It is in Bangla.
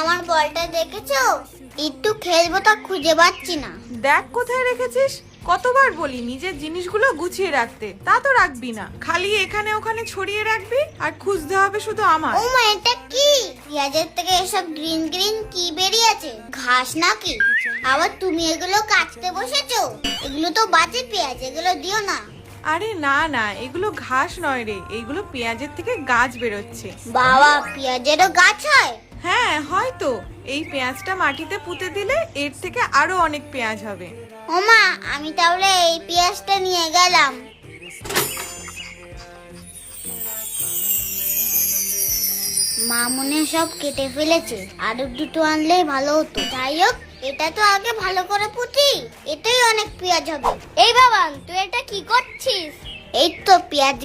আমার বলটা দেখেছো? একটু খেলবো তা খুঁজে পাচ্ছি না। দেখ কোথায় রেখেছিস। কতবার বলি নিজের জিনিসগুলো গুছিয়ে রাখতে, তা তো রাখবি না, খালি এখানে ওখানে ছড়িয়ে রাখবি আর খুঁজতে হবে শুধু আমার। ও মা, এটা কি? পেঁয়াজের থেকে এসব গ্রিন গ্রিন কি বেরিয়েছে? ঘাস নাকি? আবার তুমি এগুলো কাটতে বসেছো? এগুলো তো বাজে পেঁয়াজ, এগুলো দিও না। আরে না না, এগুলো ঘাস নয় রে, এগুলো পেঁয়াজের থেকে গাছ বেরোচ্ছে। বাবা, পেঁয়াজেরও গাছ হয়? হ্যাঁ হয়তো, এই পেঁয়াজটা মাটিতে পুঁতে দিলে এর থেকে আরো অনেক পেঁয়াজ হবে। ও মা, আমি তাহলে এই পেঁয়াজটা নিয়ে গেলাম। মা মনে হয় সব কেটে ফেলেছে, আরো দুটো আনলেই ভালো হতো। যাই হোক, এটা তো আগে ভালো করে পুঁতি, এটাই অনেক পেঁয়াজ হবে। এই বাবা, তুই এটা কি করছিস? এই তো পেঁয়াজ